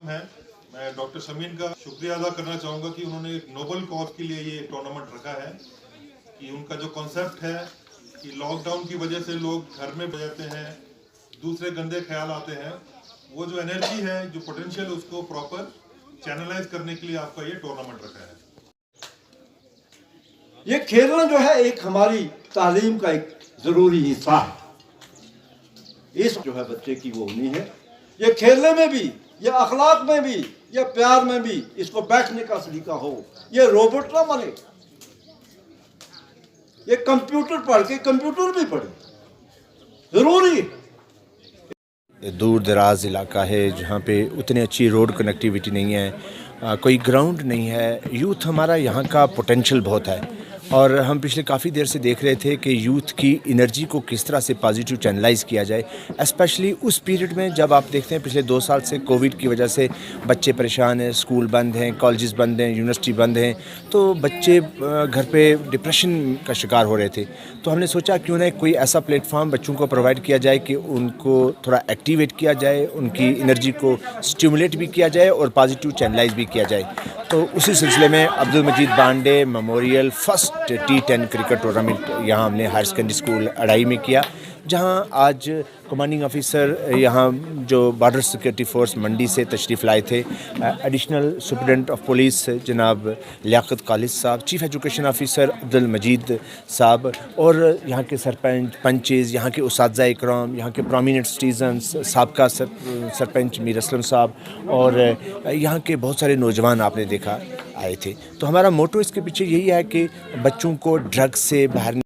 है। मैं डॉक्टर शमीन का शुक्रिया अदा करना चाहूँगा कि उन्होंने एक नोबल कॉज के लिए ये टूर्नामेंट रखा है, कि उनका जो कॉन्सेप्ट है कि लॉकडाउन की वजह से लोग घर में रहते हैं, दूसरे गंदे ख्याल आते हैं, वो जो एनर्जी है, जो पोटेंशियल, उसको प्रॉपर चैनलाइज करने के लिए आपका ये टूर्नामेंट रखा है। ये खेलना जो है एक हमारी तालीम का एक ज़रूरी हिस्सा है। इस जो है बच्चे की वो होनी है, ये खेलने में भी, ये अखलाक में भी, ये प्यार में भी, इसको बैठने का सलीका हो, ये रोबोट ना बने, ये कंप्यूटर पढ़ के कंप्यूटर भी पढ़े, ज़रूरी है। दूर दराज इलाका है जहाँ पे उतनी अच्छी रोड कनेक्टिविटी नहीं है, कोई ग्राउंड नहीं है। यूथ हमारा यहाँ का पोटेंशियल बहुत है और हम पिछले काफ़ी देर से देख रहे थे कि यूथ की एनर्जी को किस तरह से पॉजिटिव चैनलाइज किया जाए, स्पेशली उस पीरियड में जब आप देखते हैं पिछले 2 साल से कोविड की वजह से बच्चे परेशान हैं, स्कूल बंद हैं, कॉलेजेस बंद हैं, यूनिवर्सिटी बंद हैं, तो बच्चे घर पे डिप्रेशन का शिकार हो रहे थे। तो हमने सोचा क्यों ना कोई ऐसा प्लेटफॉर्म बच्चों को प्रोवाइड किया जाए कि उनको थोड़ा एक्टिवेट किया जाए, उनकी एनर्जी को स्टिमुलेट भी किया जाए और पॉजिटिव चैनलाइज भी किया जाए। तो उसी सिलसिले में Abdul Majeed Bande memorial first T10 cricket tournament यहाँ हमने हायर सेकेंडरी स्कूल अड़ाई में किया, जहाँ आज कमांडिंग ऑफिसर यहाँ जो बॉर्डर सिक्योरिटी फोर्स मंडी से तशरीफ़ लाए थे, एडिशनल सुपरिटेंडेंट ऑफ पुलिस जनाब लियाकत खालिद साहब, चीफ़ एजुकेशन ऑफिसर अब्दुल मजीद साहब और यहाँ के सरपंच, पंचेज़, यहाँ के उसातिज़ा इकराम, यहाँ के प्रोमिनेंट सिटीजन्स, साबका सरपंच मीर असलम साहब और यहाँ के बहुत सारे नौजवान आपने देखा आए थे। तो हमारा मोटो इसके पीछे यही है कि बच्चों को ड्रग्स से बाहर